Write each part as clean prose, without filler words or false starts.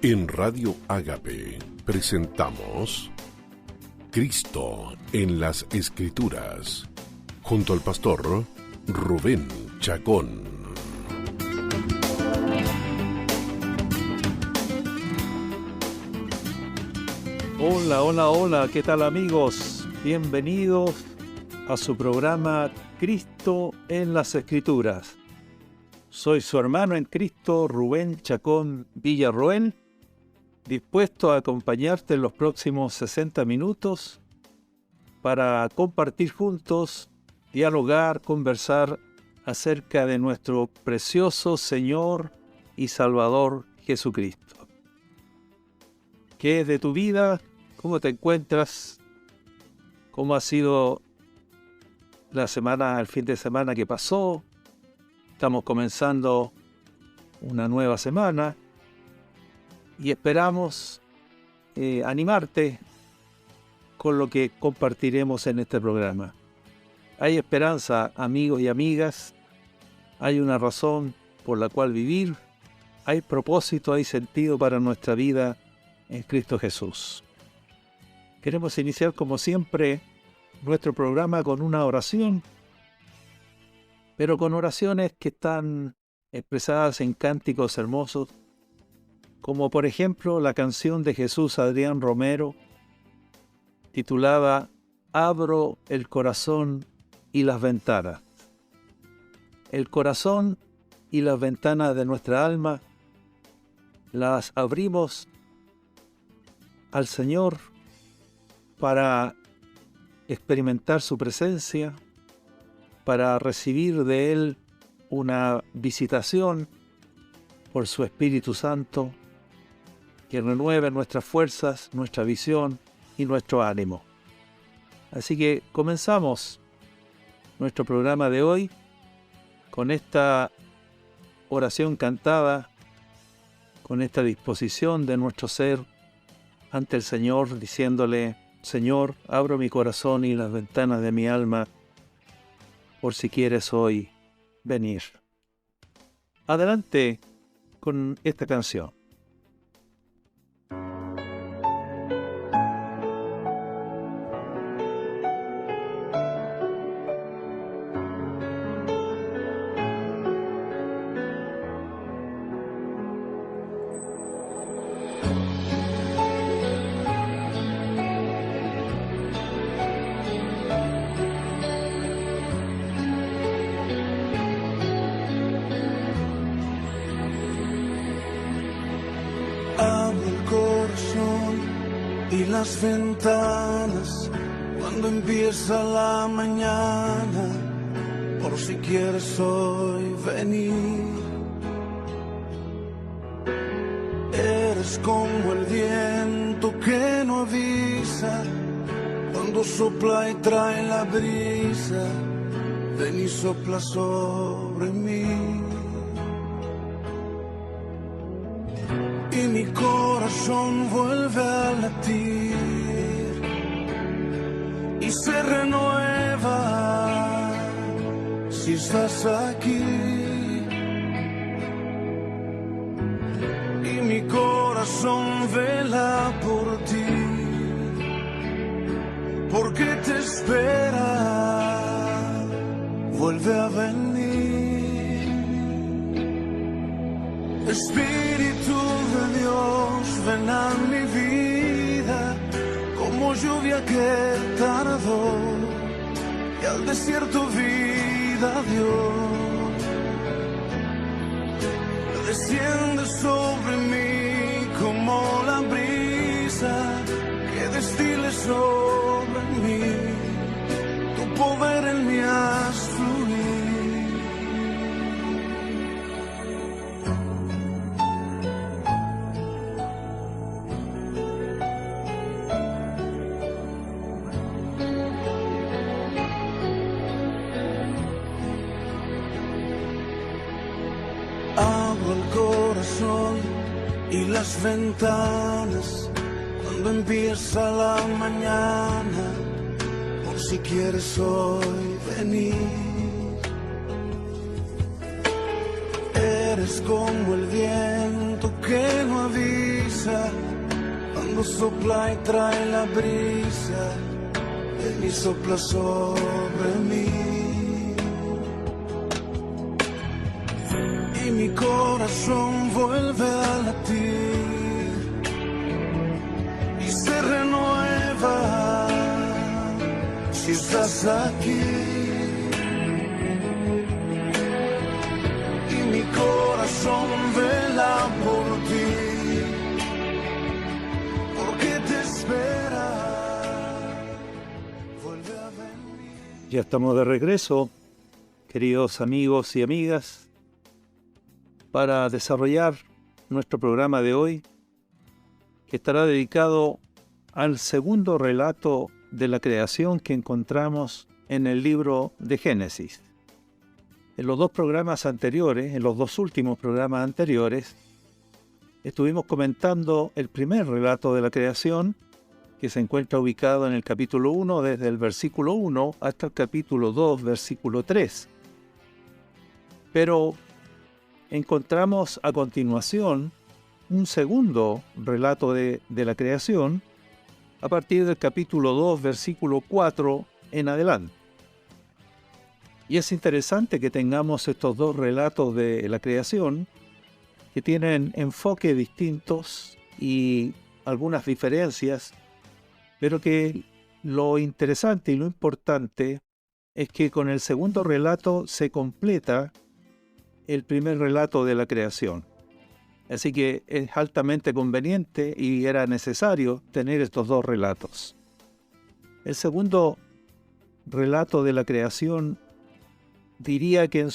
En Radio Ágape presentamos Cristo en las Escrituras, junto al pastor Rubén Chacón. Hola, ¿qué tal amigos? Bienvenidos a su programa Cristo en las Escrituras. Soy su hermano en Cristo, Rubén Chacón Villarroel, dispuesto a acompañarte en los próximos 60 minutos para compartir juntos, dialogar, conversar acerca de nuestro precioso Señor y Salvador Jesucristo. ¿Qué es de tu vida? ¿Cómo te encuentras? ¿Cómo ha sido la semana, el fin de semana que pasó? Estamos comenzando una nueva semana y esperamos animarte con lo que compartiremos en este programa. Hay esperanza, amigos y amigas. Hay una razón por la cual vivir. Hay propósito, hay sentido para nuestra vida en Cristo Jesús. Queremos iniciar como siempre nuestro programa con una oración, pero con oraciones que están expresadas en cánticos hermosos, como por ejemplo la canción de Jesús Adrián Romero, titulada Abro el corazón y las ventanas. El corazón y las ventanas de nuestra alma las abrimos al Señor para experimentar su presencia, para recibir de Él una visitación por su Espíritu Santo, que renueve nuestras fuerzas, nuestra visión y nuestro ánimo. Así que comenzamos nuestro programa de hoy con esta oración cantada, con esta disposición de nuestro ser ante el Señor, diciéndole: Señor, abro mi corazón y las ventanas de mi alma, por si quieres hoy venir. Adelante con esta canción. Y las ventanas cuando empieza la mañana, por si quieres hoy venir. Eres como el viento que no avisa, cuando sopla y trae la brisa, ven y sopla sobre mí. Y mi corazón vuelve a latir y se renueva si estás aquí. Y mi corazón vela por ti, porque te espera, vuelve a venir. Espíritu de Dios, ven a mi vida, como lluvia que tardó y al desierto vida dio. Desciende sobre mí como la brisa que destile sobre mí, tu poder en mí haz fluir. Y las ventanas cuando empieza la mañana, por si quieres hoy venir. Eres como el viento que no avisa, cuando sopla y trae la brisa, ven y sopla sobre mí. Y mi corazón vuelve a latir y se renueva si estás aquí. Y mi corazón vela por ti, porque te espera. Vuelve a venir. Ya estamos de regreso, queridos amigos y amigas, para desarrollar nuestro programa de hoy, que estará dedicado al segundo relato de la creación que encontramos en el libro de Génesis. En los dos programas anteriores, en los dos últimos programas anteriores, estuvimos comentando el primer relato de la creación, que se encuentra ubicado en el capítulo 1, desde el versículo 1 hasta el capítulo 2, versículo 3. Pero encontramos a continuación un segundo relato de la creación a partir del capítulo 2, versículo 4 en adelante. Y es interesante que tengamos estos dos relatos de la creación que tienen enfoques distintos y algunas diferencias, pero que lo interesante y lo importante es que con el segundo relato se completa el primer relato de la creación. Así que es altamente conveniente y era necesario tener estos dos relatos. El segundo relato de la creación diría que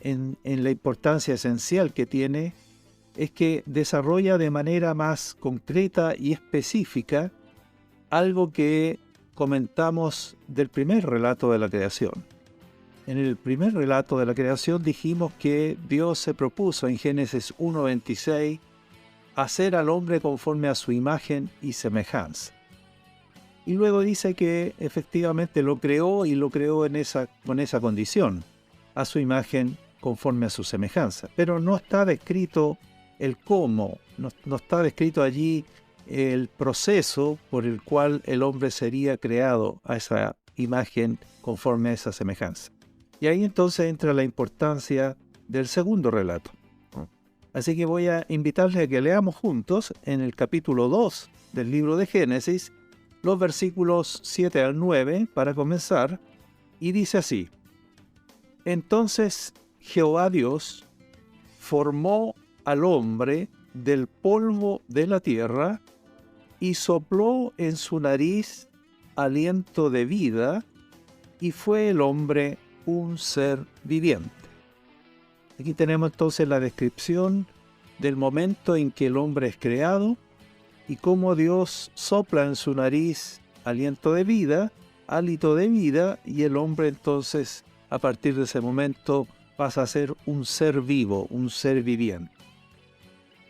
en la importancia esencial que tiene es que desarrolla de manera más concreta y específica algo que comentamos del primer relato de la creación. En el primer relato de la creación dijimos que Dios se propuso en Génesis 1:26 hacer al hombre conforme a su imagen y semejanza. Y luego dice que efectivamente lo creó y lo creó con esa condición, a su imagen conforme a su semejanza. Pero no está descrito el cómo, no está descrito allí el proceso por el cual el hombre sería creado a esa imagen conforme a esa semejanza. Y ahí entonces entra la importancia del segundo relato. Así que voy a invitarles a que leamos juntos en el capítulo 2 del libro de Génesis, los versículos 7 al 9 para comenzar, y dice así: Entonces Jehová Dios formó al hombre del polvo de la tierra y sopló en su nariz aliento de vida, y fue el hombre un ser viviente. Aquí tenemos entonces la descripción del momento en que el hombre es creado y cómo Dios sopla en su nariz aliento de vida, hálito de vida, y el hombre entonces a partir de ese momento pasa a ser un ser vivo, un ser viviente.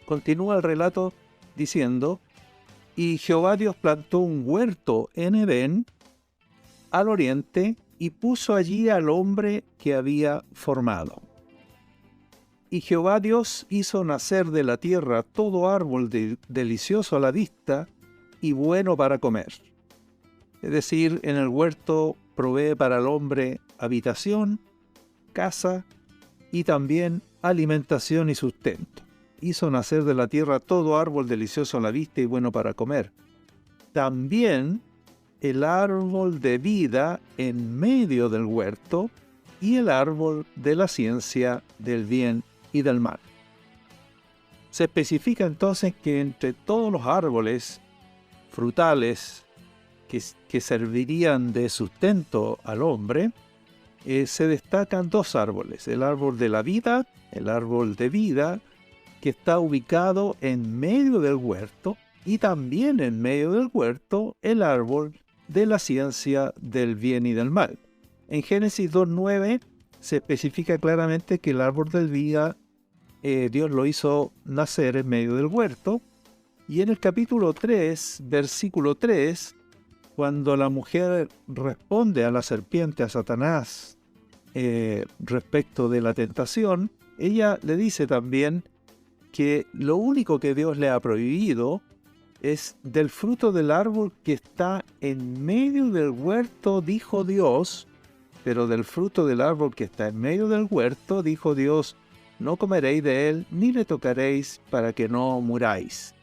Continúa el relato diciendo: Y Jehová Dios plantó un huerto en Edén al oriente y puso allí al hombre que había formado. Y Jehová Dios hizo nacer de la tierra todo árbol delicioso a la vista y bueno para comer. Es decir, en el huerto provee para el hombre habitación, casa y también alimentación y sustento. Hizo nacer de la tierra todo árbol delicioso a la vista y bueno para comer. También el árbol de vida en medio del huerto y el árbol de la ciencia del bien y del mal. Se especifica entonces que entre todos los árboles frutales que servirían de sustento al hombre, se destacan dos árboles: el árbol de la vida, el árbol de vida, que está ubicado en medio del huerto, y también en medio del huerto el árbol de la ciencia del bien y del mal. En Génesis 2:9 se especifica claramente que el árbol de vida Dios lo hizo nacer en medio del huerto, y en el capítulo 3, versículo 3, cuando la mujer responde a la serpiente, a Satanás, respecto de la tentación, ella le dice también que lo único que Dios le ha prohibido es del fruto del árbol que está en medio del huerto, dijo Dios, pero del fruto del árbol que está en medio del huerto, dijo Dios, no comeréis de él, ni le tocaréis para que no muráis.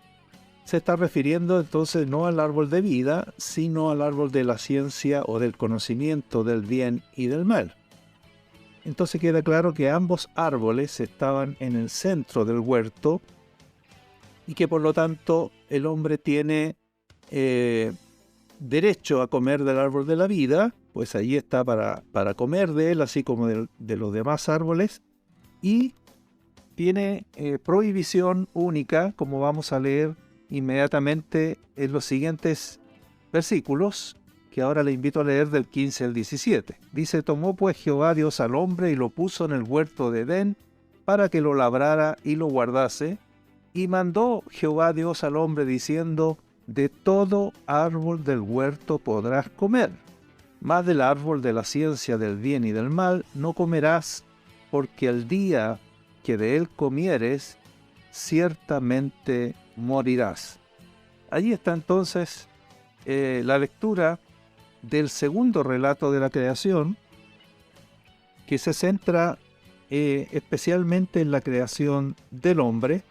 Se está refiriendo entonces no al árbol de vida, sino al árbol de la ciencia o del conocimiento del bien y del mal. Entonces queda claro que ambos árboles estaban en el centro del huerto y que por lo tanto el hombre tiene derecho a comer del árbol de la vida, pues allí está para comer de él, así como de los demás árboles, y tiene prohibición única, como vamos a leer inmediatamente en los siguientes versículos, que ahora le invito a leer del 15 al 17. Dice, tomó pues Jehová Dios al hombre y lo puso en el huerto de Edén para que lo labrara y lo guardase. Y mandó Jehová Dios al hombre diciendo, de todo árbol del huerto podrás comer, mas del árbol de la ciencia del bien y del mal no comerás, porque el día que de él comieres, ciertamente morirás. Allí está entonces la lectura del segundo relato de la creación, que se centra especialmente en la creación del hombre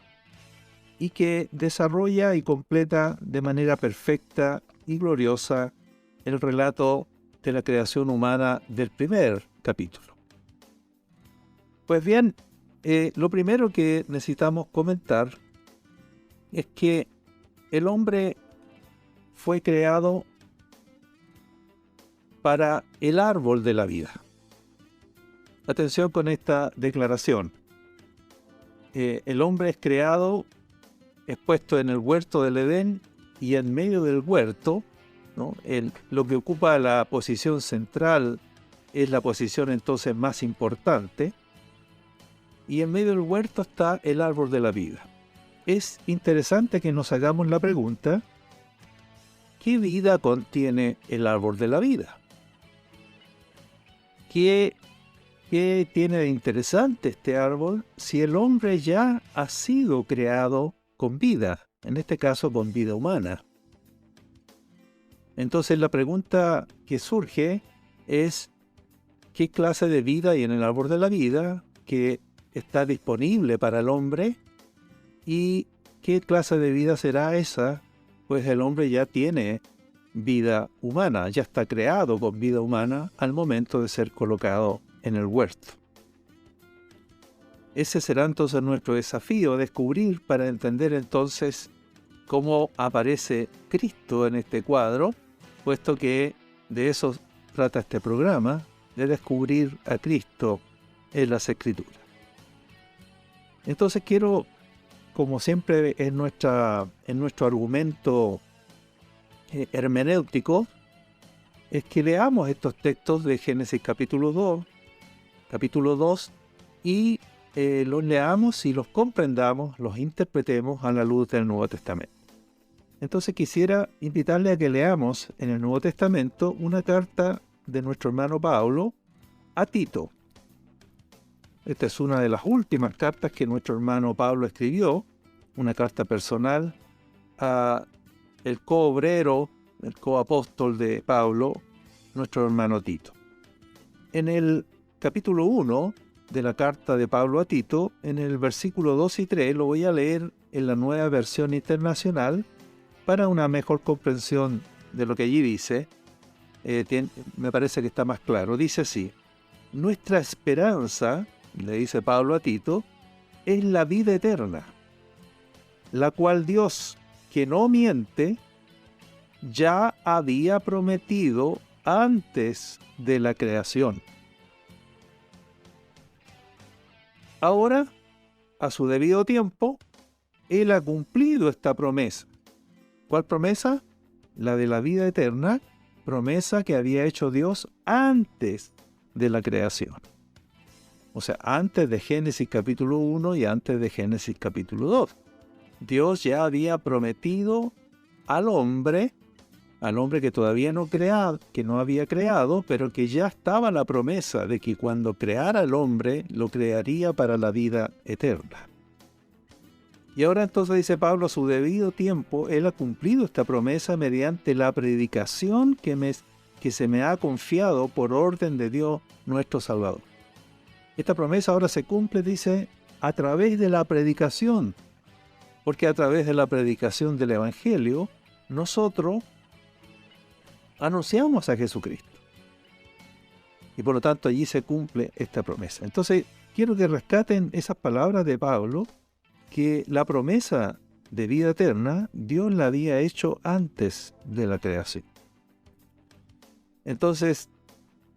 y que desarrolla y completa de manera perfecta y gloriosa el relato de la creación humana del primer capítulo. Pues bien, lo primero que necesitamos comentar es que el hombre fue creado para el árbol de la vida. Atención con esta declaración. El hombre es creado, es puesto en el huerto del Edén y en medio del huerto, ¿no? Lo que ocupa la posición central es la posición entonces más importante, y en medio del huerto está el árbol de la vida. Es interesante que nos hagamos la pregunta, ¿qué vida contiene el árbol de la vida? ¿Qué tiene de interesante este árbol si el hombre ya ha sido creado con vida, en este caso con vida humana? Entonces la pregunta que surge es, ¿qué clase de vida hay en el árbol de la vida que está disponible para el hombre? ¿Y qué clase de vida será esa? Pues el hombre ya tiene vida humana, ya está creado con vida humana al momento de ser colocado en el huerto. Ese será entonces nuestro desafío, descubrir para entender entonces cómo aparece Cristo en este cuadro, puesto que de eso trata este programa, de descubrir a Cristo en las Escrituras. Entonces quiero, como siempre en nuestro argumento hermenéutico, es que leamos estos textos de Génesis capítulo 2, y los leamos y los comprendamos, los interpretemos a la luz del Nuevo Testamento. Entonces quisiera invitarle a que leamos en el Nuevo Testamento una carta de nuestro hermano Pablo a Tito. Esta es una de las últimas cartas que nuestro hermano Pablo escribió, una carta personal a el coobrero, el coapóstol de Pablo, nuestro hermano Tito. En el capítulo 1 de la carta de Pablo a Tito, en el versículo 2 y 3, lo voy a leer en la Nueva Versión Internacional para una mejor comprensión de lo que allí dice. Me parece que está más claro. Dice así: nuestra esperanza, le dice Pablo a Tito, es la vida eterna, la cual Dios, que no miente, ya había prometido antes de la creación. Ahora, a su debido tiempo, Él ha cumplido esta promesa. ¿Cuál promesa? La de la vida eterna, promesa que había hecho Dios antes de la creación. O sea, antes de Génesis capítulo 1 y antes de Génesis capítulo 2. Dios ya había prometido al hombre que todavía que no había creado, pero que ya estaba la promesa de que cuando creara al hombre, lo crearía para la vida eterna. Y ahora entonces dice Pablo, a su debido tiempo, Él ha cumplido esta promesa mediante la predicación que se me ha confiado por orden de Dios nuestro Salvador. Esta promesa ahora se cumple, dice, a través de la predicación, porque a través de la predicación del Evangelio, nosotros anunciamos a Jesucristo. Y por lo tanto allí se cumple esta promesa. Entonces, quiero que rescaten esas palabras de Pablo, que la promesa de vida eterna, Dios la había hecho antes de la creación. Entonces,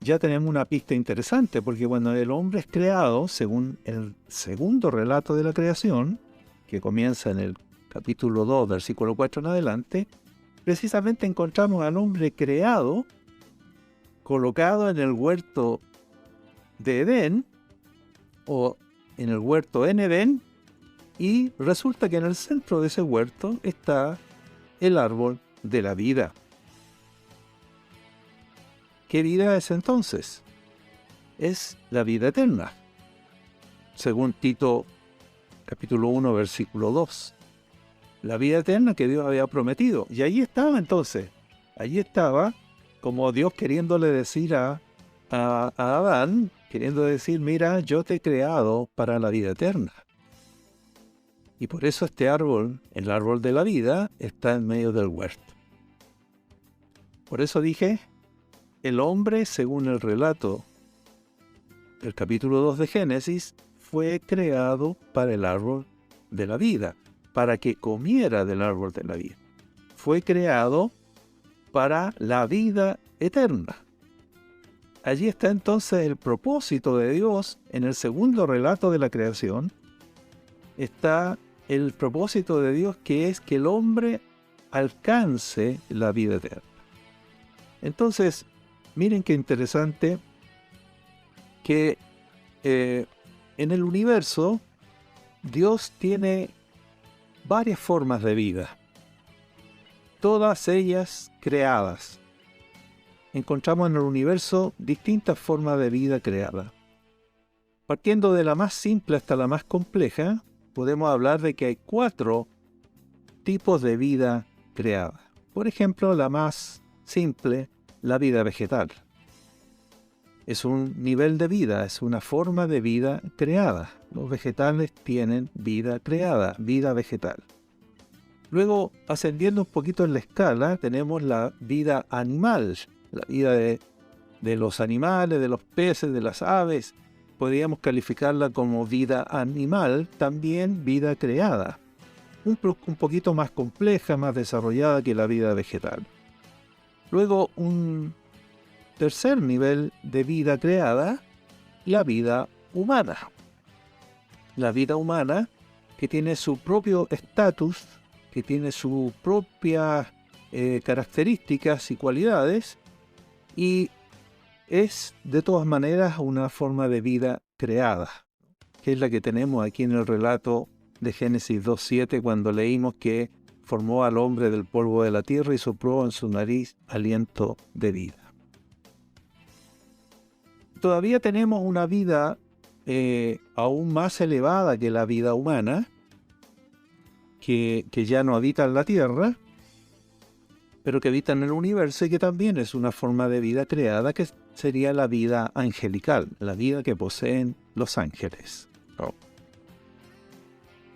ya tenemos una pista interesante, porque cuando el hombre es creado, según el segundo relato de la creación, que comienza en el capítulo 2, versículo 4 en adelante, precisamente encontramos al hombre creado, colocado en el huerto de Edén, o en el huerto en Edén, y resulta que en el centro de ese huerto está el árbol de la vida. ¿Qué vida es entonces? Es la vida eterna, según Tito capítulo 1, versículo 2. La vida eterna que Dios había prometido. Y allí estaba entonces. Allí estaba como Dios queriéndole decir a Adán, queriendo decir, mira, yo te he creado para la vida eterna. Y por eso este árbol, el árbol de la vida, está en medio del huerto. Por eso dije, el hombre, según el relato del capítulo 2 de Génesis, fue creado para el árbol de la vida, para que comiera del árbol de la vida. Fue creado para la vida eterna. Allí está entonces el propósito de Dios. En el segundo relato de la creación está el propósito de Dios, que es que el hombre alcance la vida eterna. Entonces, miren qué interesante que en el universo Dios tiene varias formas de vida, todas ellas creadas. Encontramos en el universo distintas formas de vida creadas. Partiendo de la más simple hasta la más compleja, podemos hablar de que hay 4 tipos de vida creada. Por ejemplo, la más simple, la vida vegetal. Es un nivel de vida, es una forma de vida creada. Los vegetales tienen vida creada, vida vegetal. Luego, ascendiendo un poquito en la escala, tenemos la vida animal, la vida de los animales, de los peces, de las aves. Podríamos calificarla como vida animal, también vida creada. Un poquito más compleja, más desarrollada que la vida vegetal. Luego, un tercer nivel de vida creada, la vida humana. La vida humana que tiene su propio estatus, que tiene sus propias características y cualidades, y es de todas maneras una forma de vida creada, que es la que tenemos aquí en el relato de Génesis 2:7, cuando leímos que formó al hombre del polvo de la tierra y sopló en su nariz aliento de vida. Todavía tenemos una vida aún más elevada que la vida humana, que ya no habita en la tierra, pero que habita en el universo y que también es una forma de vida creada, que sería la vida angelical, la vida que poseen los ángeles.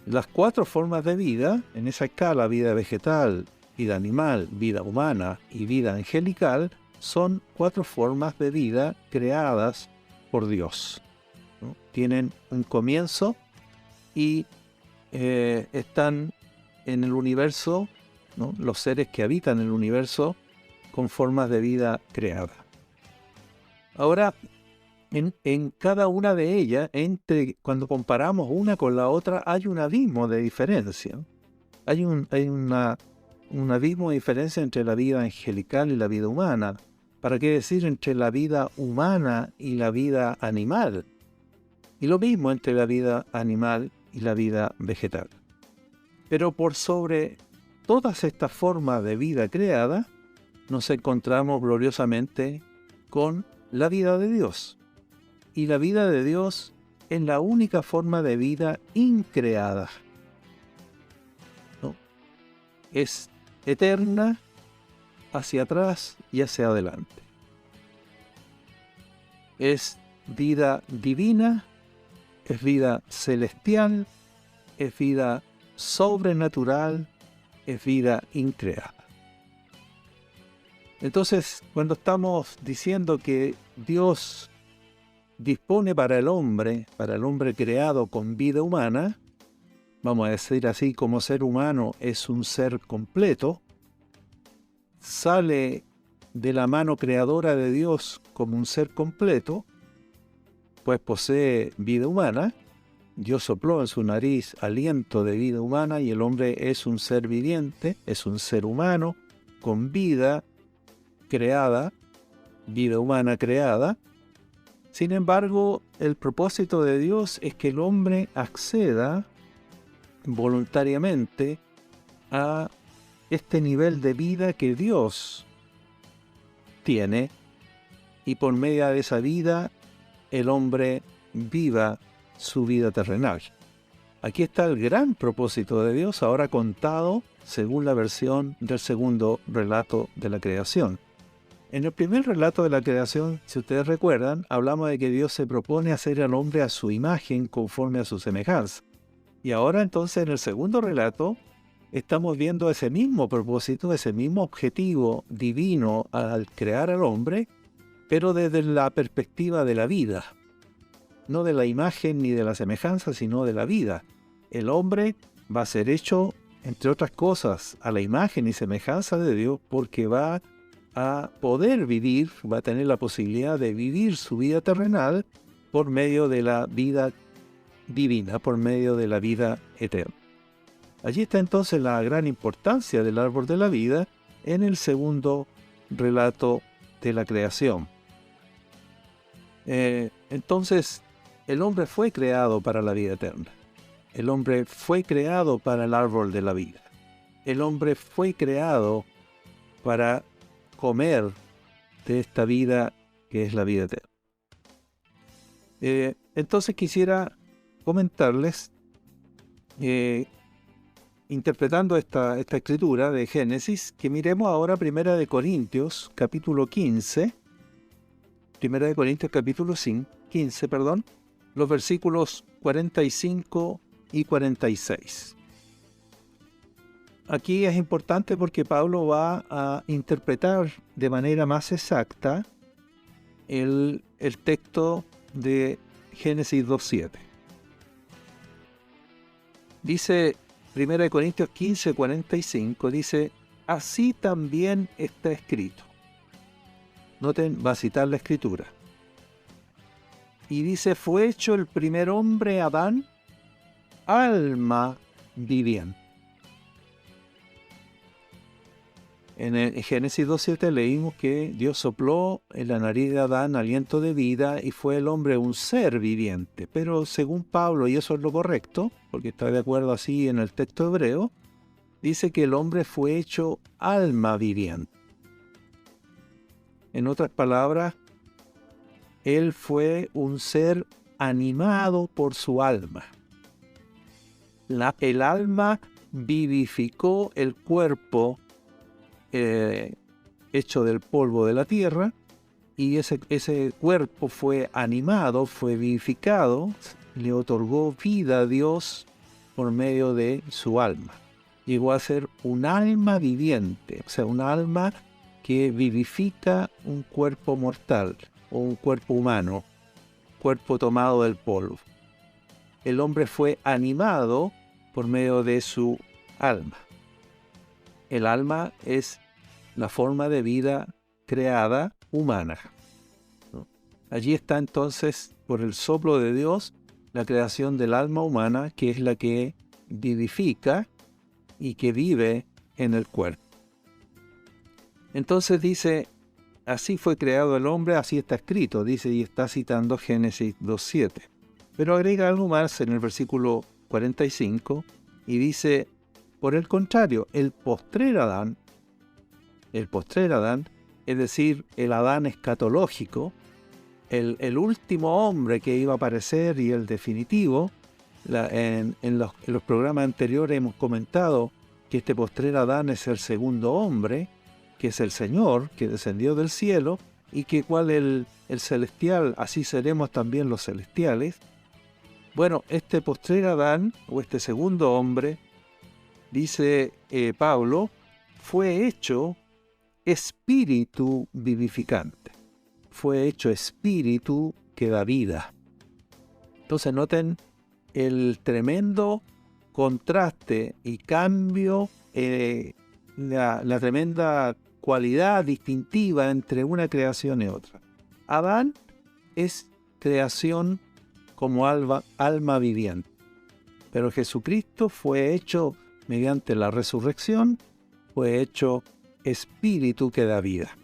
Las 4 formas de vida, en esa escala, vida vegetal, vida animal, vida humana y vida angelical, son 4 formas de vida creadas por Dios, ¿no? Tienen un comienzo y están en el universo, ¿no? Los seres que habitan el universo con formas de vida creadas. Ahora, en cada una de ellas, cuando comparamos una con la otra, hay un abismo de diferencia. Hay un abismo de diferencia entre la vida angelical y la vida humana. ¿Para qué decir entre la vida humana y la vida animal? Y lo mismo entre la vida animal y la vida vegetal. Pero por sobre todas estas formas de vida creada, nos encontramos gloriosamente con la vida de Dios. Y la vida de Dios es la única forma de vida increada. es eterna, hacia atrás y hacia adelante. Es vida divina, es vida celestial, es vida sobrenatural, es vida increada. Entonces, cuando estamos diciendo que Dios dispone para el hombre creado con vida humana, vamos a decir así, como ser humano es un ser completo, sale de la mano creadora de Dios como un ser completo, pues posee vida humana. Dios sopló en su nariz aliento de vida humana y el hombre es un ser viviente, es un ser humano con vida creada, vida humana creada. Sin embargo, el propósito de Dios es que el hombre acceda voluntariamente a este nivel de vida que Dios tiene, y por medio de esa vida el hombre viva su vida terrenal. Aquí está el gran propósito de Dios, ahora contado según la versión del segundo relato de la creación. En el primer relato de la creación, si ustedes recuerdan, hablamos de que Dios se propone hacer al hombre a su imagen conforme a su semejanza. Y ahora entonces en el segundo relato estamos viendo ese mismo propósito, ese mismo objetivo divino al crear al hombre, pero desde la perspectiva de la vida. No de la imagen ni de la semejanza, sino de la vida. El hombre va a ser hecho, entre otras cosas, a la imagen y semejanza de Dios, porque va a poder vivir, va a tener la posibilidad de vivir su vida terrenal por medio de la vida divina, por medio de la vida eterna. Allí está entonces la gran importancia del árbol de la vida en el segundo relato de la creación. Entonces, el hombre fue creado para la vida eterna. El hombre fue creado para el árbol de la vida. El hombre fue creado para comer de esta vida que es la vida eterna. Entonces quisiera comentarles, interpretando esta escritura de Génesis, que miremos ahora 1 Corintios capítulo 15, 1 Corintios capítulo 15, los versículos 45 y 46. Aquí es importante porque Pablo va a interpretar de manera más exacta el texto de Génesis 2.7. Dice 1 Corintios 15, 45, dice, así también está escrito. Noten, va a citar la escritura. Y dice, fue hecho el primer hombre, Adán, alma viviente. En el Génesis 2.7 leímos que Dios sopló en la nariz de Adán aliento de vida y fue el hombre un ser viviente. Pero según Pablo, y eso es lo correcto, porque está de acuerdo así en el texto hebreo, dice que el hombre fue hecho alma viviente. En otras palabras, él fue un ser animado por su alma. El alma vivificó el cuerpo hecho del polvo de la tierra, y ese cuerpo fue animado, fue vivificado, le otorgó vida a Dios por medio de su alma. Llegó a ser un alma viviente, o sea, un alma que vivifica un cuerpo mortal o un cuerpo humano, cuerpo tomado del polvo. El hombre fue animado por medio de su alma. El alma es la forma de vida creada humana. Allí está entonces, por el soplo de Dios, la creación del alma humana, que es la que vivifica y que vive en el cuerpo. Entonces dice, así fue creado el hombre, así está escrito, dice, y está citando Génesis 2.7. Pero agrega algo más en el versículo 45 y dice, por el contrario, el postrer Adán, es decir, el Adán escatológico, el último hombre que iba a aparecer y el definitivo, en los programas anteriores hemos comentado que este postrer Adán es el segundo hombre, que es el Señor, que descendió del cielo, y que cual el celestial, así seremos también los celestiales. Bueno, este postrer Adán, o este segundo hombre, dice Pablo, fue hecho espíritu vivificante. Fue hecho espíritu que da vida. Entonces noten el tremendo contraste y cambio, la tremenda cualidad distintiva entre una creación y otra. Adán es creación como alma viviente, pero Jesucristo fue hecho mediante la resurrección, fue hecho espíritu que da vida.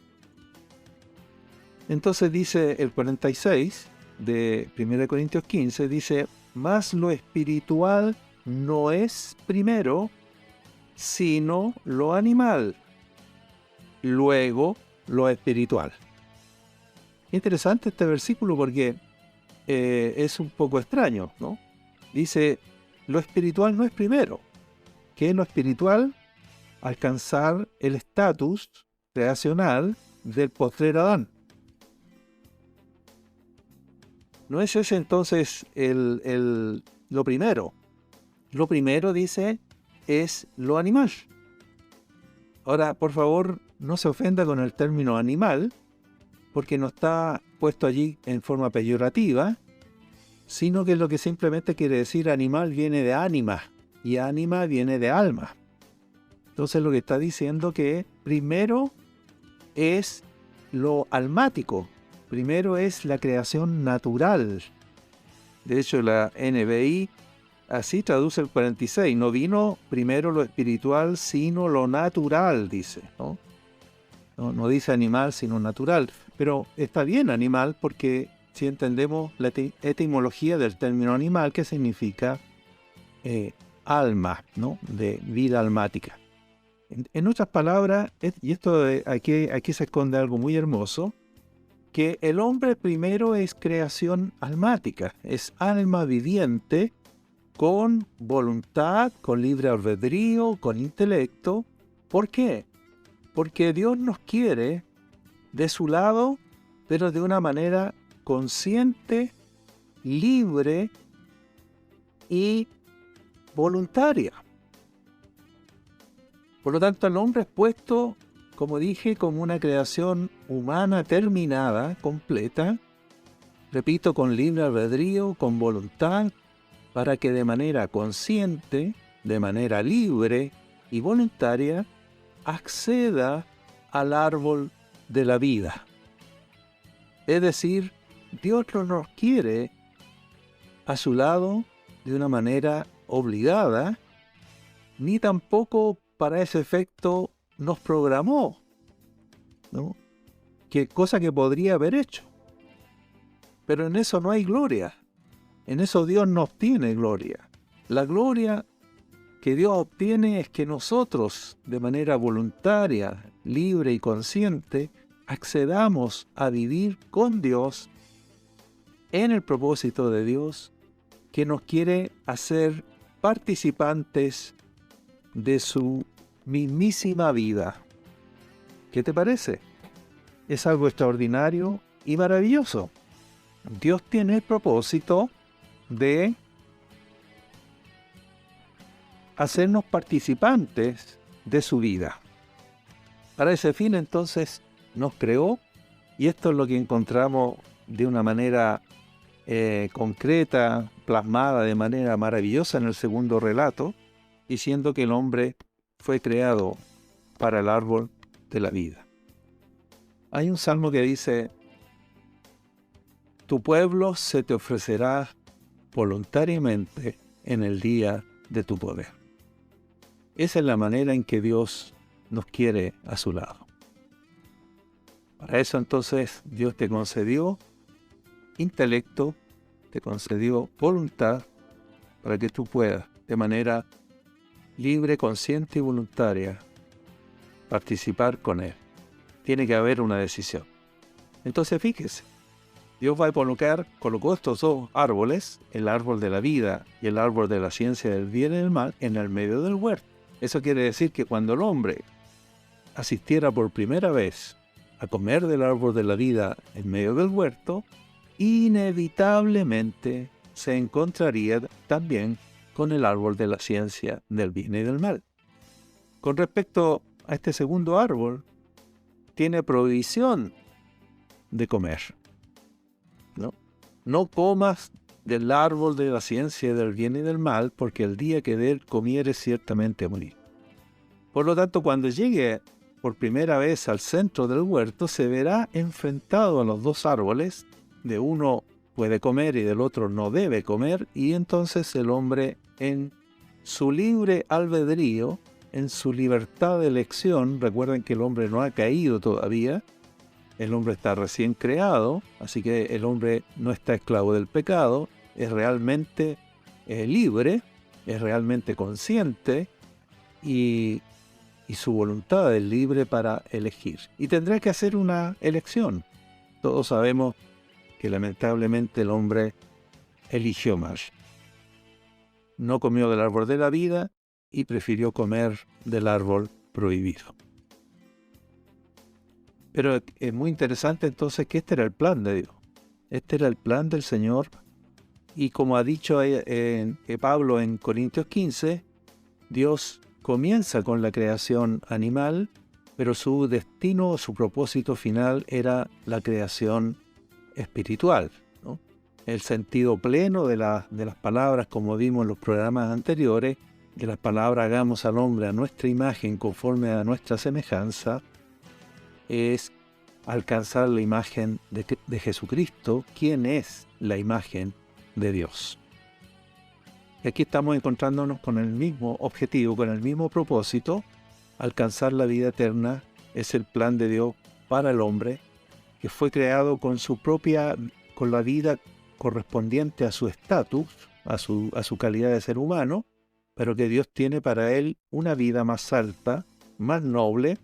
Entonces dice el 46 de 1 Corintios 15, dice, mas lo espiritual no es primero, sino lo animal, luego lo espiritual. Interesante este versículo porque es un poco extraño, ¿no? Dice, lo espiritual no es primero. ¿Qué es lo espiritual? Alcanzar el estatus creacional del postrer Adán. ¿No es ese entonces lo primero? Lo primero, dice, es lo animal. Ahora, por favor, no se ofenda con el término animal, porque no está puesto allí en forma peyorativa, sino que lo que simplemente quiere decir animal viene de ánima, y ánima viene de alma. Entonces lo que está diciendo que primero es lo almático, primero es la creación natural. De hecho, la NBI así traduce el 46. No vino primero lo espiritual, sino lo natural, dice. No dice animal, sino natural. Pero está bien animal porque si entendemos la etimología del término animal, que significa alma, ¿no? De vida almática. En otras palabras, y esto aquí se esconde algo muy hermoso, que el hombre primero es creación almática, es alma viviente con voluntad, con libre albedrío, con intelecto. ¿Por qué? Porque Dios nos quiere de su lado, pero de una manera consciente, libre y voluntaria. Por lo tanto, el hombre es puesto, como dije, como una creación humana terminada, completa, repito, con libre albedrío, con voluntad, para que de manera consciente, de manera libre y voluntaria, acceda al árbol de la vida. Es decir, Dios no nos quiere a su lado de una manera obligada, ni tampoco para ese efecto nos programó, ¿no? Cosa que podría haber hecho. Pero en eso no hay gloria. En eso Dios no obtiene gloria. La gloria que Dios obtiene es que nosotros, de manera voluntaria, libre y consciente, accedamos a vivir con Dios en el propósito de Dios, que nos quiere hacer participantes de su mismísima vida. ¿Qué te parece? Es algo extraordinario y maravilloso. Dios tiene el propósito de hacernos participantes de su vida. Para ese fin, entonces, nos creó, y esto es lo que encontramos de una manera concreta, plasmada de manera maravillosa en el segundo relato, diciendo que el hombre fue creado para el árbol de la vida. Hay un salmo que dice, tu pueblo se te ofrecerá voluntariamente en el día de tu poder. Esa es la manera en que Dios nos quiere a su lado. Para eso entonces Dios te concedió intelecto, te concedió voluntad para que tú puedas de manera libre, consciente y voluntaria participar con Él. Tiene que haber una decisión. Entonces fíjese, Dios va a colocó estos dos árboles, el árbol de la vida y el árbol de la ciencia del bien y del mal, en el medio del huerto. Eso quiere decir que cuando el hombre asistiera por primera vez a comer del árbol de la vida en medio del huerto, inevitablemente se encontraría también con el árbol de la ciencia del bien y del mal. Con respecto a este segundo árbol, tiene prohibición de comer. No comas del árbol de la ciencia del bien y del mal, porque el día que de él comieres ciertamente morir. Por lo tanto, cuando llegue por primera vez al centro del huerto, se verá enfrentado a los dos árboles. De uno puede comer y del otro no debe comer, y entonces el hombre, en su libre albedrío, en su libertad de elección, recuerden que el hombre no ha caído todavía, el hombre está recién creado, así que el hombre no está esclavo del pecado, es realmente libre, es realmente consciente, y su voluntad es libre para elegir. Y tendrá que hacer una elección. Todos sabemos que lamentablemente el hombre eligió mal. No comió del árbol de la vida y prefirió comer del árbol prohibido. Pero es muy interesante entonces que este era el plan de Dios. Este era el plan del Señor. Y como ha dicho Pablo en Corintios 15, Dios comienza con la creación animal, pero su destino, su propósito final era la creación espiritual, ¿no? El sentido pleno de las palabras, como vimos en los programas anteriores, de las palabras hagamos al hombre a nuestra imagen conforme a nuestra semejanza, es alcanzar la imagen de Jesucristo, quien es la imagen de Dios. Y aquí estamos encontrándonos con el mismo objetivo, con el mismo propósito. Alcanzar la vida eterna es el plan de Dios para el hombre, que fue creado con la vida correspondiente a su estatus, a su calidad de ser humano, pero que Dios tiene para él una vida más alta, más noble,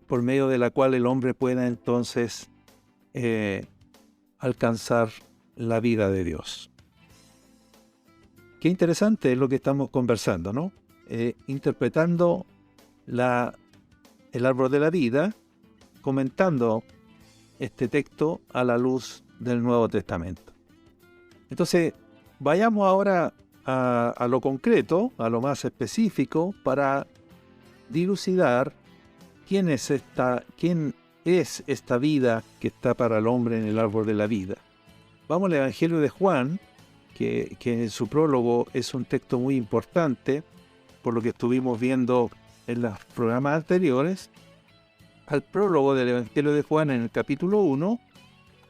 por medio de la cual el hombre pueda entonces alcanzar la vida de Dios. Qué interesante es lo que estamos conversando, ¿no? Interpretando el árbol de la vida, comentando este texto a la luz del Nuevo Testamento. Entonces, vayamos ahora a lo concreto, a lo más específico, para dilucidar quién es esta vida que está para el hombre en el árbol de la vida. Vamos al Evangelio de Juan, que en su prólogo es un texto muy importante, por lo que estuvimos viendo en los programas anteriores, al prólogo del Evangelio de Juan en el capítulo 1,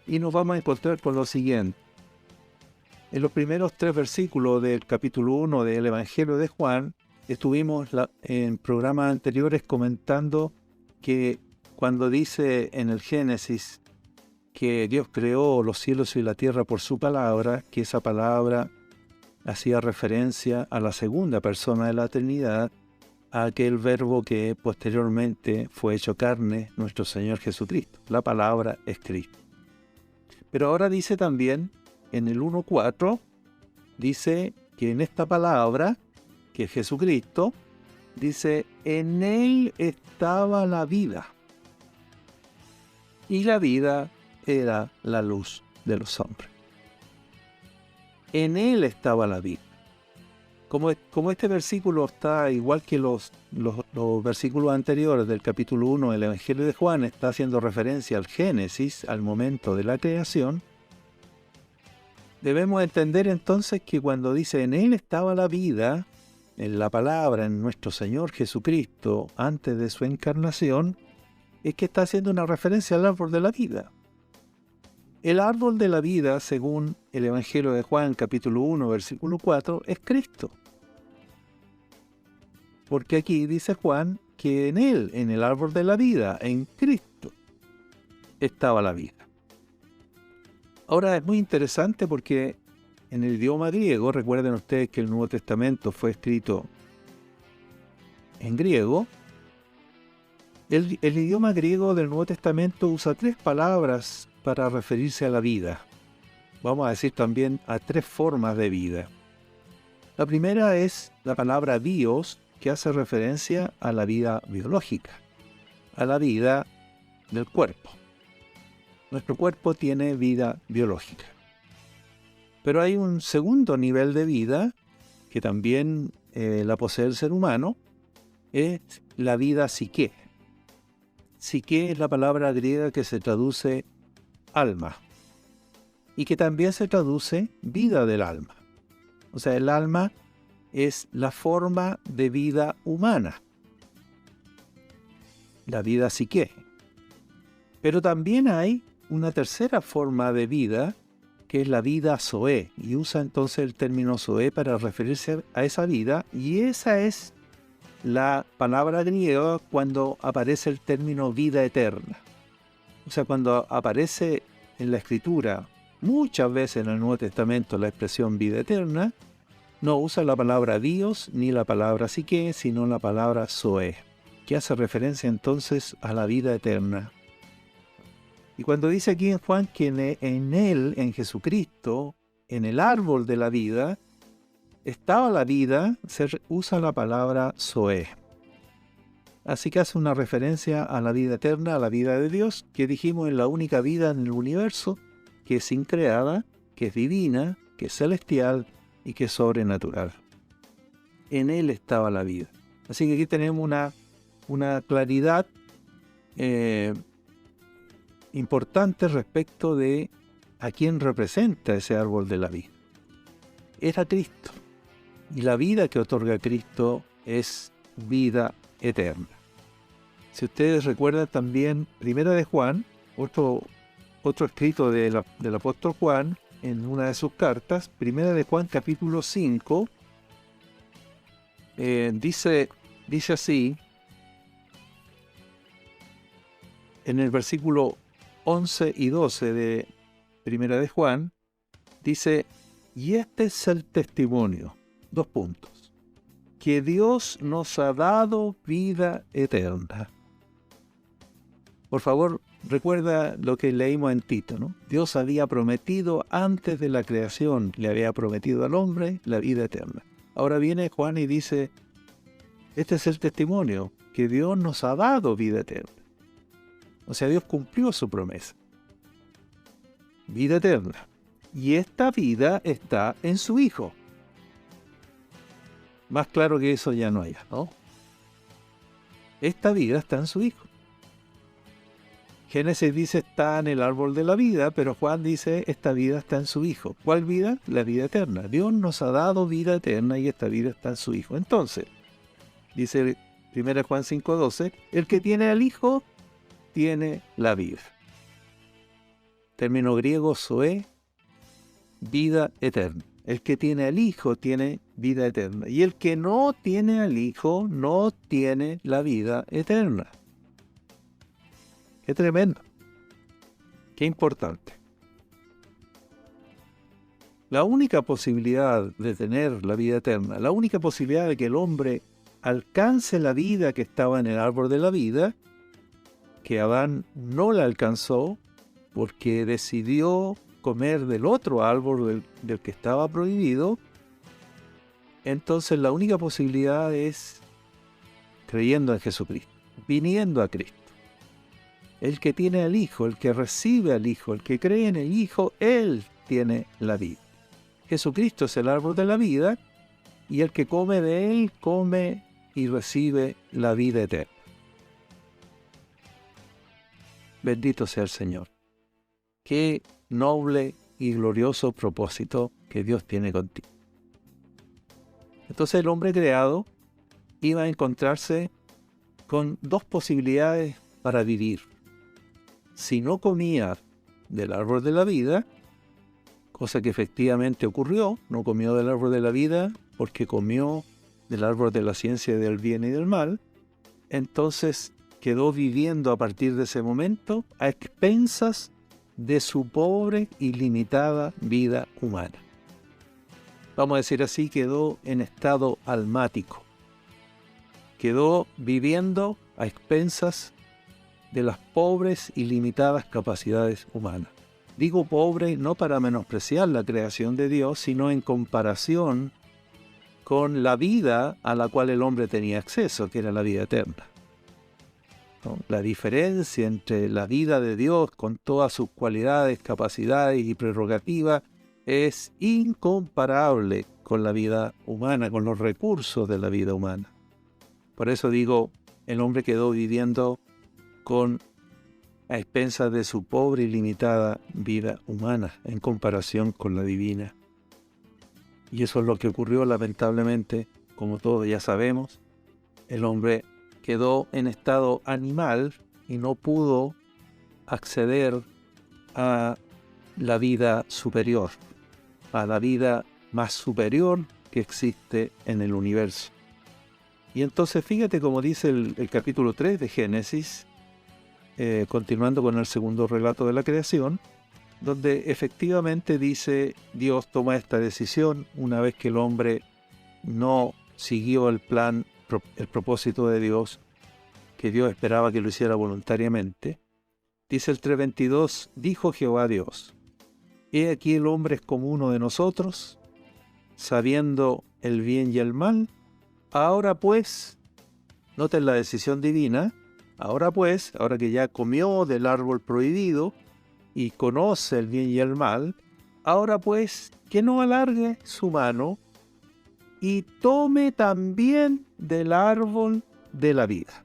y nos vamos a encontrar con lo siguiente. En los primeros 3 versículos del capítulo 1 del Evangelio de Juan, estuvimos en programas anteriores comentando que cuando dice en el Génesis que Dios creó los cielos y la tierra por su palabra, que esa palabra hacía referencia a la segunda persona de la Trinidad, a aquel verbo que posteriormente fue hecho carne, nuestro Señor Jesucristo. La palabra es Cristo. Pero ahora dice también, en el 1.4, dice que en esta palabra, que es Jesucristo, dice, en Él estaba la vida. Y la vida era la luz de los hombres. En Él estaba la vida. Como este versículo está igual que los versículos anteriores del capítulo 1 del Evangelio de Juan, está haciendo referencia al Génesis, al momento de la creación, debemos entender entonces que cuando dice en Él estaba la vida, en la palabra, en nuestro Señor Jesucristo, antes de su encarnación, es que está haciendo una referencia al árbol de la vida. El árbol de la vida, según el Evangelio de Juan, capítulo 1, versículo 4, es Cristo. Porque aquí dice Juan que en Él, en el árbol de la vida, en Cristo, estaba la vida. Ahora es muy interesante porque en el idioma griego, recuerden ustedes que el Nuevo Testamento fue escrito en griego, el idioma griego del Nuevo Testamento usa 3 palabras para referirse a la vida. Vamos a decir también a 3 formas de vida. La primera es la palabra bios, que hace referencia a la vida biológica, a la vida del cuerpo. Nuestro cuerpo tiene vida biológica. Pero hay un segundo nivel de vida que también la posee el ser humano, es la vida psique. Psique es la palabra griega que se traduce alma y que también se traduce vida del alma. O sea, el alma es la forma de vida humana, la vida psique. Pero también hay una tercera forma de vida, que es la vida zoé, y usa entonces el término zoé para referirse a esa vida, y esa es la palabra griega cuando aparece el término vida eterna. O sea, cuando aparece en la Escritura, muchas veces en el Nuevo Testamento, la expresión vida eterna, no usa la palabra Dios ni la palabra psique, sino la palabra zoé, que hace referencia entonces a la vida eterna. Y cuando dice aquí en Juan que en Él, en Jesucristo, en el árbol de la vida, estaba la vida, se usa la palabra zoé. Así que hace una referencia a la vida eterna, a la vida de Dios, que dijimos es la única vida en el universo, que es increada, que es divina, que es celestial y que es sobrenatural. En Él estaba la vida. Así que aquí tenemos una claridad importante respecto de a quién representa ese árbol de la vida. Era Cristo. Y la vida que otorga Cristo es vida eterna. Si ustedes recuerdan también, Primera de Juan, otro escrito del apóstol Juan, en una de sus cartas, Primera de Juan capítulo 5, dice así, en el versículo 11 y 12 de Primera de Juan, dice, y este es el testimonio, que Dios nos ha dado vida eterna. Por favor, recuerda lo que leímos en Tito, ¿no? Dios había prometido antes de la creación, le había prometido al hombre la vida eterna. Ahora viene Juan y dice, este es el testimonio, que Dios nos ha dado vida eterna. O sea, Dios cumplió su promesa. Vida eterna. Y esta vida está en su Hijo. Más claro que eso ya no hay, ¿no? Esta vida está en su Hijo. Génesis dice está en el árbol de la vida, pero Juan dice esta vida está en su Hijo. ¿Cuál vida? La vida eterna. Dios nos ha dado vida eterna y esta vida está en su Hijo. Entonces, dice 1 Juan 5:12, el que tiene al Hijo tiene la vida. Término griego zoé, vida eterna. El que tiene al Hijo tiene vida eterna. Y el que no tiene al Hijo no tiene la vida eterna. Qué tremendo. Qué importante. La única posibilidad de tener la vida eterna, la única posibilidad de que el hombre alcance la vida que estaba en el árbol de la vida, que Adán no la alcanzó porque decidió comer del otro árbol del que estaba prohibido, entonces la única posibilidad es creyendo en Jesucristo, viniendo a Cristo. El que tiene al Hijo, el que recibe al Hijo, el que cree en el Hijo, Él tiene la vida. Jesucristo es el árbol de la vida y el que come de Él, come y recibe la vida eterna. Bendito sea el Señor. Qué noble y glorioso propósito que Dios tiene contigo. Entonces el hombre creado iba a encontrarse con dos posibilidades para vivir. Si no comía del árbol de la vida, cosa que efectivamente ocurrió, no comió del árbol de la vida porque comió del árbol de la ciencia del bien y del mal, entonces quedó viviendo a partir de ese momento a expensas de su pobre y limitada vida humana. Vamos a decir así, quedó en estado almático. Quedó viviendo a expensas de las pobres y limitadas capacidades humanas. Digo pobre no para menospreciar la creación de Dios, sino en comparación con la vida a la cual el hombre tenía acceso, que era la vida eterna. ¿No? La diferencia entre la vida de Dios con todas sus cualidades, capacidades y prerrogativas es incomparable con la vida humana, con los recursos de la vida humana. Por eso digo, el hombre quedó viviendo a expensas de su pobre y limitada vida humana en comparación con la divina. Y eso es lo que ocurrió lamentablemente, como todos ya sabemos. El hombre quedó en estado animal y no pudo acceder a la vida superior, a la vida más superior que existe en el universo. Y entonces fíjate como dice el capítulo 3 de Génesis, continuando con el segundo relato de la creación, donde efectivamente dice Dios toma esta decisión una vez que el hombre no siguió el plan, el propósito de Dios, que Dios esperaba que lo hiciera voluntariamente. Dice el 3:22, dijo Jehová Dios, he aquí el hombre es como uno de nosotros, sabiendo el bien y el mal. Ahora pues, noten la decisión divina, ahora pues, ahora que ya comió del árbol prohibido y conoce el bien y el mal, ahora pues, que no alargue su mano y tome también del árbol de la vida.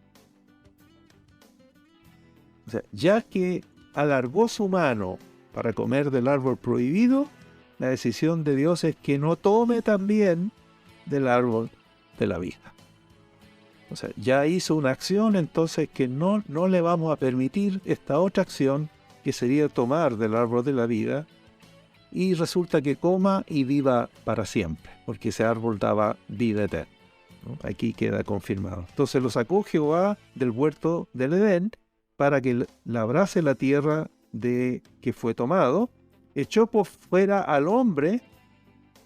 O sea, ya que alargó su mano para comer del árbol prohibido, la decisión de Dios es que no tome también del árbol de la vida. O sea, ya hizo una acción, entonces que no le vamos a permitir esta otra acción, que sería tomar del árbol de la vida, y resulta que coma y viva para siempre, porque ese árbol daba vida eterna, ¿no? Aquí queda confirmado. Entonces lo sacó Jehová del huerto del Edén para que labrase la tierra de que fue tomado, echó por fuera al hombre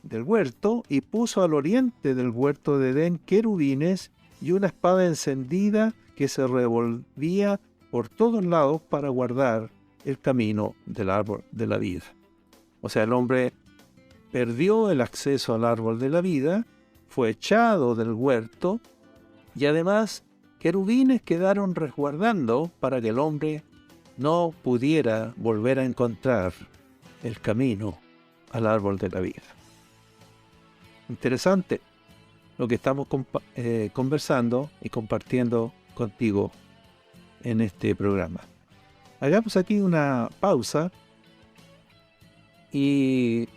del huerto y puso al oriente del huerto de Edén querubines y una espada encendida que se revolvía por todos lados para guardar el camino del árbol de la vida. O sea, el hombre perdió el acceso al árbol de la vida, fue echado del huerto y además querubines quedaron resguardando para que el hombre no pudiera volver a encontrar el camino al árbol de la vida. Interesante lo que estamos conversando y compartiendo contigo en este programa. Hagamos aquí una pausa y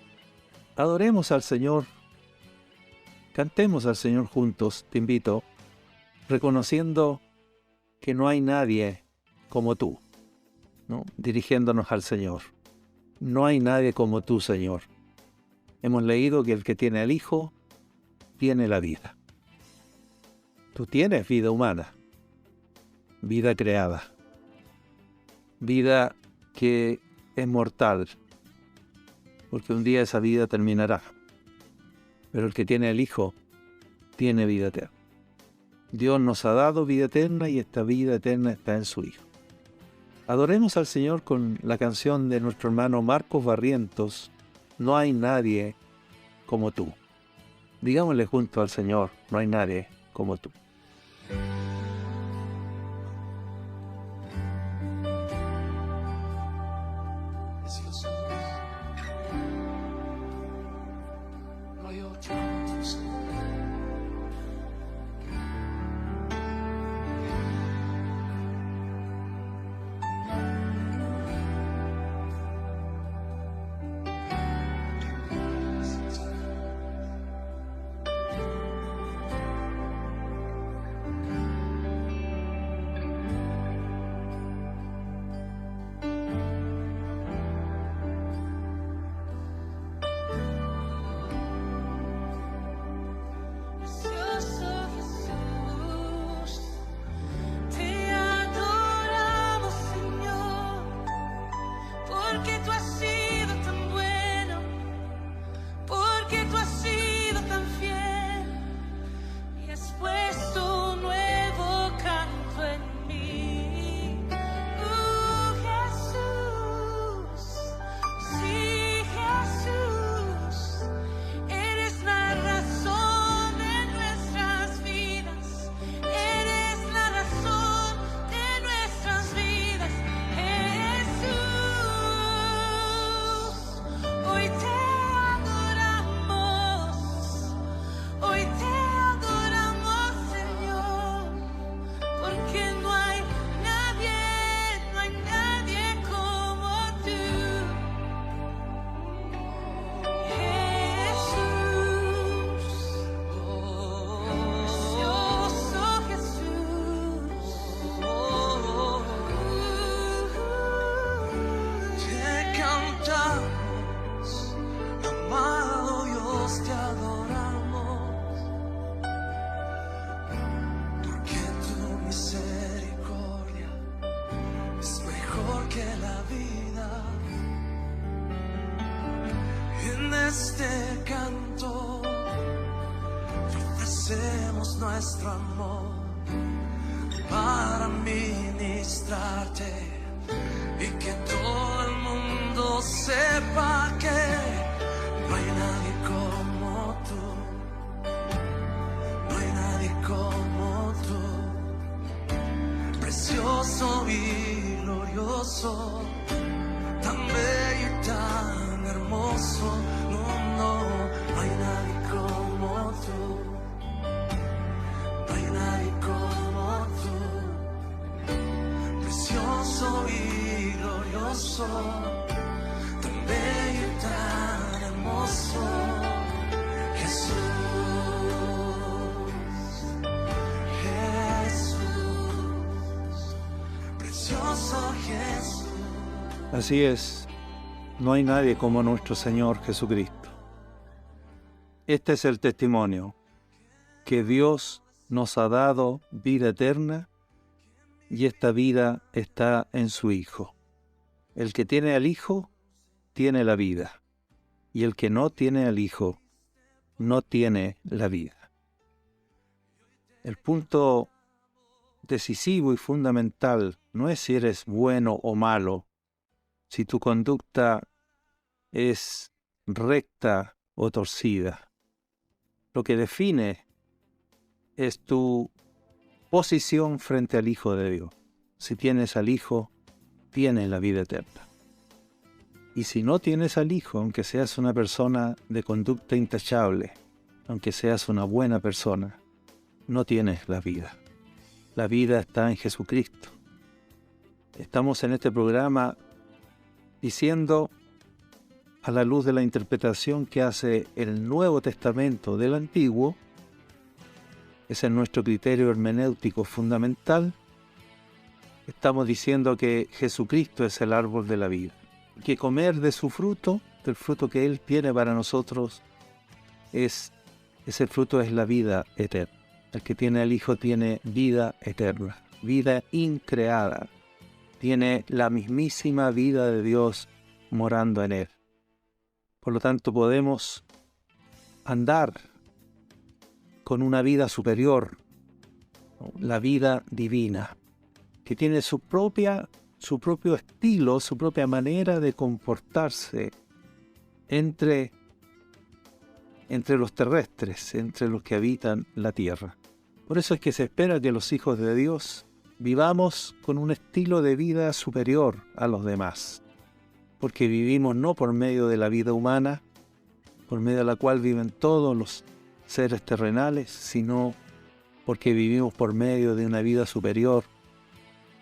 adoremos al Señor, cantemos al Señor juntos, te invito, reconociendo que no hay nadie como tú, ¿no? Dirigiéndonos al Señor. No hay nadie como tú, Señor. Hemos leído que el que tiene al Hijo tiene la vida. Tú tienes vida humana, vida creada, vida que es mortal, porque un día esa vida terminará. Pero el que tiene al Hijo tiene vida eterna. Dios nos ha dado vida eterna y esta vida eterna está en su Hijo. Adoremos al Señor con la canción de nuestro hermano Marcos Barrientos, No hay nadie como tú. Digámosle junto al Señor, no hay nadie como tú. usemos nuestro amor para ministrarte y que todo el mundo sepa que no hay nadie como tú, no hay nadie como tú, precioso y glorioso, tan bello y tan hermoso, no hay nadie como tú, no hay nadie como tú, precioso y glorioso, tan bello y tan hermoso, Jesús, Jesús, precioso Jesús. Así es, no hay nadie como nuestro Señor Jesucristo. Este es el testimonio, que Dios nos ha dado vida eterna y esta vida está en su Hijo. El que tiene al Hijo, tiene la vida, y el que no tiene al Hijo, no tiene la vida. El punto decisivo y fundamental no es si eres bueno o malo, si tu conducta es recta o torcida. Lo que define es tu posición frente al Hijo de Dios. Si tienes al Hijo, tienes la vida eterna. Y si no tienes al Hijo, aunque seas una persona de conducta intachable, aunque seas una buena persona, no tienes la vida. La vida está en Jesucristo. Estamos en este programa diciendo, a la luz de la interpretación que hace el Nuevo Testamento del Antiguo, ese es nuestro criterio hermenéutico fundamental, estamos diciendo que Jesucristo es el árbol de la vida, que comer de su fruto, del fruto que Él tiene para nosotros, ese fruto es la vida eterna. El que tiene al Hijo tiene vida eterna, vida increada, tiene la mismísima vida de Dios morando en Él. Por lo tanto, podemos andar con una vida superior, la vida divina, que tiene su propio estilo, su propia manera de comportarse entre los terrestres, entre los que habitan la tierra. Por eso es que se espera que los hijos de Dios vivamos con un estilo de vida superior a los demás. Porque vivimos no por medio de la vida humana, por medio de la cual viven todos los seres terrenales, sino porque vivimos por medio de una vida superior,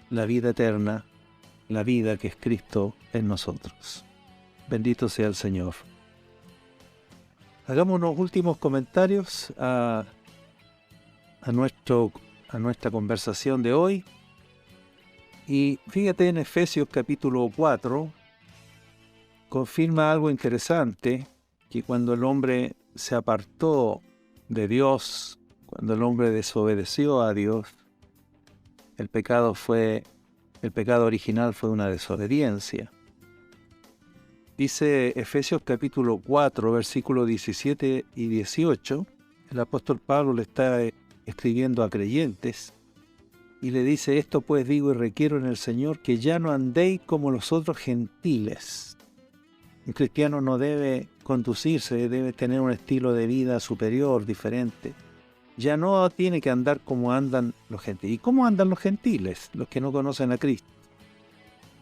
la vida eterna, la vida que es Cristo en nosotros. Bendito sea el Señor. Hagamos unos últimos comentarios a nuestra conversación de hoy. Y fíjate en Efesios capítulo 4, confirma algo interesante, que cuando el hombre se apartó de Dios, cuando el hombre desobedeció a Dios, el pecado original fue una desobediencia. Dice Efesios capítulo 4, versículos 17 y 18, el apóstol Pablo le está escribiendo a creyentes, y le dice, esto pues digo y requiero en el Señor, que ya no andéis como los otros gentiles. Un cristiano no debe conducirse, debe tener un estilo de vida superior, diferente. Ya no tiene que andar como andan los gentiles. ¿Y cómo andan los gentiles, los que no conocen a Cristo?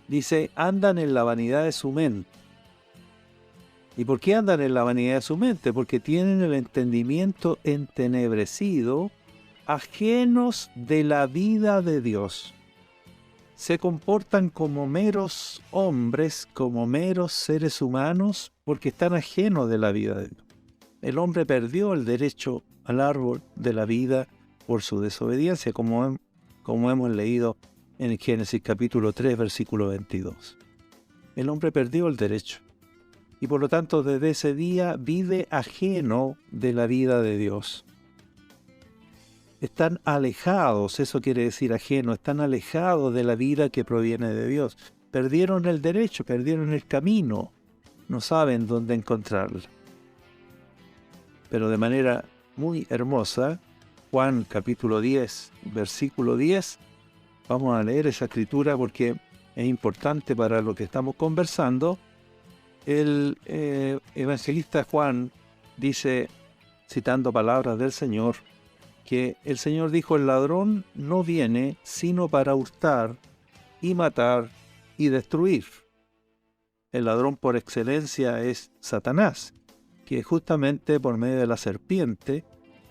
Dice, andan en la vanidad de su mente. ¿Y por qué andan en la vanidad de su mente? Porque tienen el entendimiento entenebrecido, ajenos de la vida de Dios. Se comportan como meros hombres, como meros seres humanos, porque están ajenos de la vida de Dios. El hombre perdió el derecho al árbol de la vida por su desobediencia, como hemos leído en el Génesis capítulo 3, versículo 22. El hombre perdió el derecho, y por lo tanto desde ese día vive ajeno de la vida de Dios. Están alejados, eso quiere decir ajeno, están alejados de la vida que proviene de Dios. Perdieron el derecho, perdieron el camino, no saben dónde encontrarlo. Pero de manera muy hermosa, Juan capítulo 10, versículo 10. Vamos a leer esa escritura porque es importante para lo que estamos conversando. El evangelista Juan dice, citando palabras del Señor, que el Señor dijo: el ladrón no viene sino para hurtar y matar y destruir. El ladrón por excelencia es Satanás, que justamente por medio de la serpiente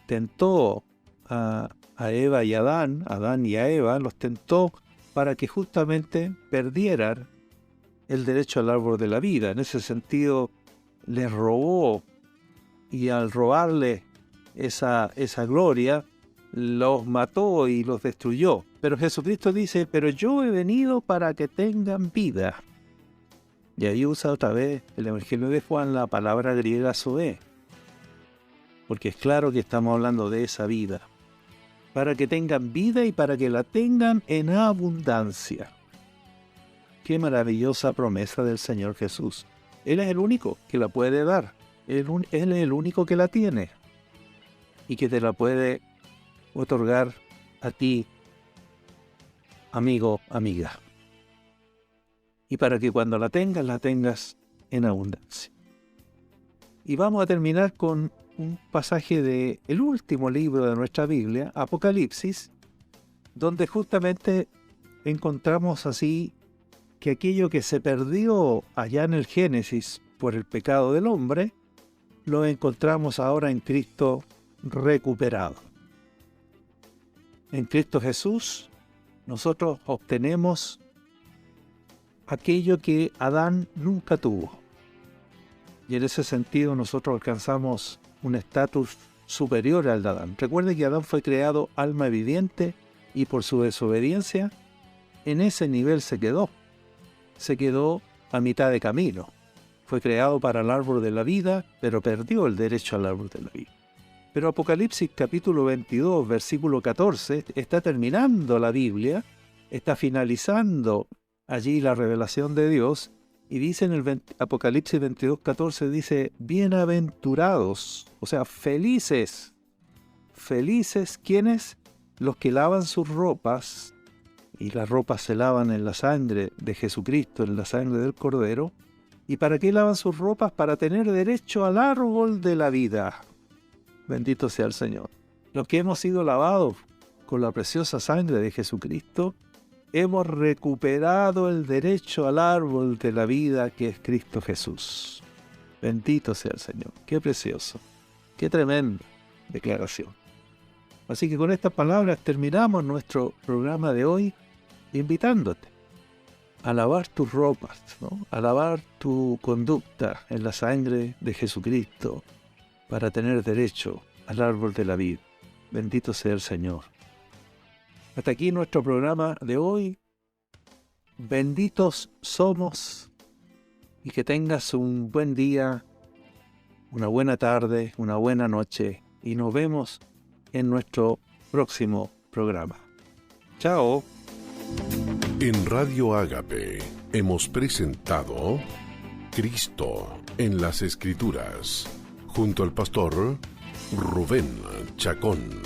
tentó a Eva y a Adán y a Eva, los tentó para que justamente perdieran el derecho al árbol de la vida. En ese sentido, les robó, y al robarle esa gloria, los mató y los destruyó. Pero Jesucristo dice: pero yo he venido para que tengan vida. Y ahí usa otra vez el Evangelio de Juan la palabra griega zoé, porque es claro que estamos hablando de esa vida. Para que tengan vida y para que la tengan en abundancia. Qué maravillosa promesa del Señor Jesús. Él es el único que la puede dar. Él es el único que la tiene y que te la puede otorgar a ti, amigo, amiga. Y para que cuando la tengas en abundancia. Y vamos a terminar con un pasaje del último libro de nuestra Biblia, Apocalipsis, donde justamente encontramos así que aquello que se perdió allá en el Génesis por el pecado del hombre, lo encontramos ahora en Cristo recuperado. En Cristo Jesús nosotros obtenemos aquello que Adán nunca tuvo. Y en ese sentido nosotros alcanzamos un estatus superior al de Adán. Recuerde que Adán fue creado alma viviente y por su desobediencia en ese nivel se quedó. Se quedó a mitad de camino. Fue creado para el árbol de la vida, pero perdió el derecho al árbol de la vida. Pero Apocalipsis capítulo 22, versículo 14, está terminando la Biblia, está finalizando allí la revelación de Dios, y dice en el Apocalipsis 22, 14, dice: bienaventurados, o sea, felices. Felices, ¿quiénes? Los que lavan sus ropas, y las ropas se lavan en la sangre de Jesucristo, en la sangre del Cordero. ¿Y para qué lavan sus ropas? Para tener derecho al árbol de la vida. Bendito sea el Señor. Los que hemos sido lavados con la preciosa sangre de Jesucristo, hemos recuperado el derecho al árbol de la vida que es Cristo Jesús. Bendito sea el Señor. Qué precioso. Qué tremenda declaración. Así que con estas palabras terminamos nuestro programa de hoy, invitándote a lavar tus ropas, ¿no? A lavar tu conducta en la sangre de Jesucristo para tener derecho al árbol de la vida. Bendito sea el Señor. Hasta aquí nuestro programa de hoy. Benditos somos, y que tengas un buen día, una buena tarde, una buena noche, y nos vemos en nuestro próximo programa. Chao. En Radio Ágape hemos presentado Cristo en las Escrituras, junto al pastor Rubén Chacón.